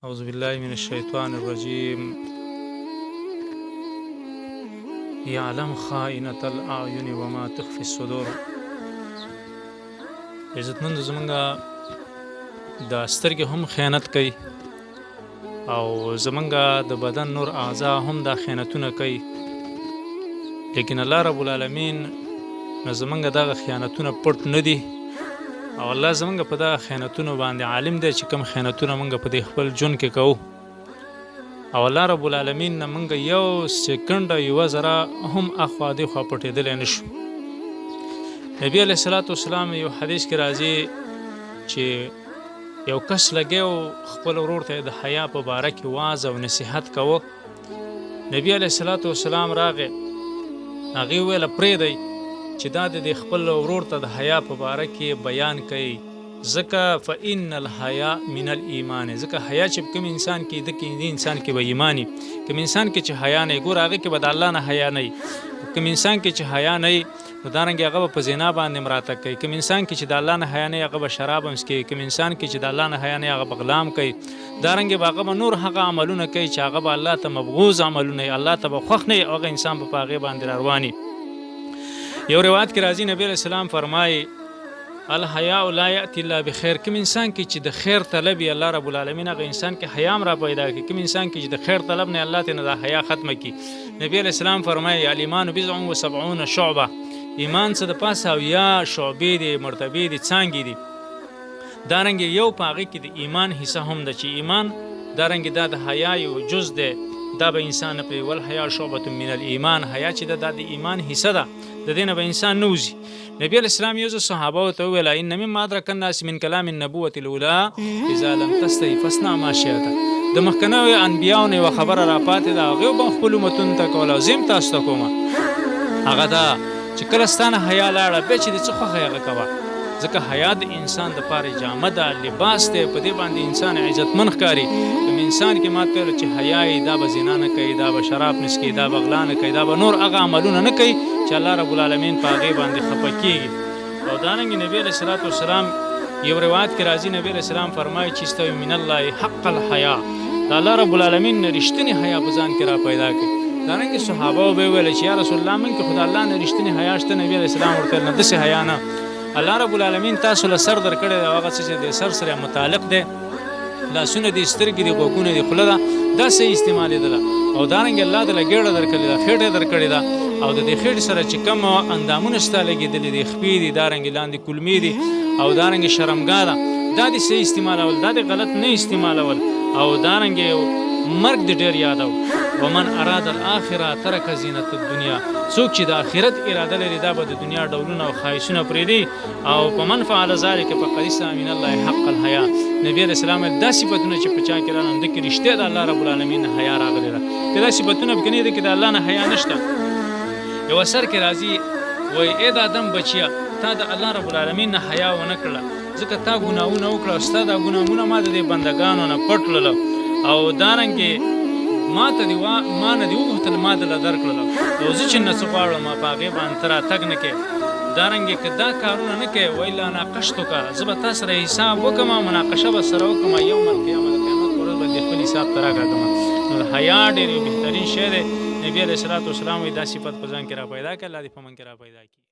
أعوذ بالله من الشيطان الرجيم. يعلم خائنة الأعين وما تخفي الصدور. عزتمند زمونږه د سترګې هم خیانت کوي او زمونږه د بدن نور اعضاء هم دا خیانتونه کوي، لیکن الله رب العالمین زمونږه دغه خیانتونه پټ نه دي او الله زمونږ په دغه خیانتونو باندې عالم دی چې کوم خیانتونه مونږ په دې خپل ژوند کې کوو، او الله رب العالمین نه مونږ یو سکنډ یوه ذره هم اخوا دېخوا پټېدلی نه شو. نبی علیه الصلاة والسلام یو حدیث کې راځي چې یو کس لګیو خپل ورور ته د حیا په باره کې واعظ او نصیحت کوه. نبی علیه الصلاة والسلام راغی، هغې وویله پرېږدئ چې دا د خپل ورور ته د حیا په باره کې بیان کوي، ځکه فإن الحیا من الایمان، ځکه حیا چې کوم انسان کې د انسان کې به ایمانی، کوم انسان کې چې حیا نه ګور هغه کې به د الله نه حیا نه، کوم انسان کې چې حیا نه نو دارنګه هغه په زنا باندې مراته کوي، کوم انسان کې چې د الله نه حیا نه هغه به شراب هم څکي، کوم انسان کې چې د الله نه حیا نه هغه به غلام کوي، دارنګه هغه به نور هغه عملونه کوي چې هغه به الله ته مبغوض عملونه، الله ته به خوښ نه هغه انسان په هغې باندې رواني. یو روایت کې راځي نبی علیہ السلام فرمایي الحیاء لا یأتی الا بخیر، کوم انسان کې چې د خیر طلب یې الله رب العالمین هغه انسان کې حیا هم را پیدا کړي، کوم انسان کې چې د خیر طلب نه الله ته نه د حیا ختمه کړي. نبی علیہ السلام فرمایي الایمان بضع و سبعون شعبه، ایمان څه د پاسه او یا شعبې دي، مرتبې دي، څانګې دي، دارنګې یو په هغې کې د ایمان حصه هم ده چې ایمان دارنګې دا د حیا یو جز دی، دا به انسان نه پرې والحیا شعبة من الایمان، حیا چې دا د ایمان حصه ده، د دې نه به انسان نه وځي. نبی علیہ السلام یو ځل صحابه ته وویل ان مما ادرک الناس من کلام النبوة الاولى اذا لم تستحي فاصنع ما شئت، د مخکنیو انبیاو نه یوه خبره راپاتې ده، هغې به خپلو امتونو ته کوله او زه هم تاسو ته کومه، هغه دا چې کله ستا نه حیا لاړه بیا چې د څه خوښه هغه کوه، ځکه حیا د انسان دپاره جامه ده، لباس دی، په دې باندې انسان عزتمن ښکاري. کوم انسان کې ماته ویل چې حیا یې دا به زنا نه کوي، دا به شراب نه څکي، دا به غلا نه کوي، دا به نور هغه عملونه نه کوي چې الله رب العالمین په هغې باندې خفه کېږي. او دارنګې نبی علیه الصلاة والسلام یو روایت کې راځي نبی علیه السلام فرمایي چې استوي من الله حق الحیا، د الله رب العالمین نه رښتینې حیا په ځان کې را پیدا کړي. دارنګې صحابه به یې ویل چې یا رسول الله موږ کې خو د الله نه رښتینې حیا شته؟ نبی علیه السلام ورته ویل نه داسې حیا نه، الله رب العالمین تاسو له سر درکړی دی، هغه څه چې د سر سره متعلق دی، لاسونه دي، سترګې دي، غوږونه دي، خوله ده، دا صحیح استعمالېدله. او دارنګې الله دله ګېډه درکړې ده، خېټه یې درکړې ده، او د دې خېټې سره چې کوم اندامونه ستا لګېدلي دي، خپې دي، دارنګې لاندې کلمې دي، او دارنګې شرمګاه ده، دا دې صحیح استعمالول، دا دې غلط نه استعمالول. او دارنګې مرګ دې ډېر یادو. ومن اراد الاخره ترک زینت الدنیا، څوک چې د آخرت اراده لري دا به د دنیا ډولونه او خواهشونه پرېږدي. او په من فعل ذلک فقد استوى من الله حق الحیا، نبی علیہ السلام دا صفتونه چې په چا کې راغلي همده کې رښتیا د الله رب العالمین نه حیا راغلې ده، که دا صفتونه په کې نه دي کې د الله نه حیا نشته. یو اثر کې راځي وایي ای د آدم بچیه تا د الله رب العالمین نه حیا ونه کړله، ځکه تا ګناهونه وکړه او ستا دا ګناهونه ما د دې بندګانو نه پټ کړله، او دارنګې ما نه دې وغوښتل ما دله درکړله، او زه چې نه څه غواړم په هغې باندې ته راتګ نه کوې. دارنګې که دا کارونه نه کوې وایي ناقشتکه، زه به تا سره حساب وکړم، مناقشه به سره وکړم، یوم القیامه د قیامت په ورځ به دې خپل حساب ته راکاږم. نو حیا ډېر یو بهترین شی دی. نبی علیه الصلاة والسلام وایي دا صفت په ځان کې را پیدا کړه، الله دې په من کې را پیدا کړي.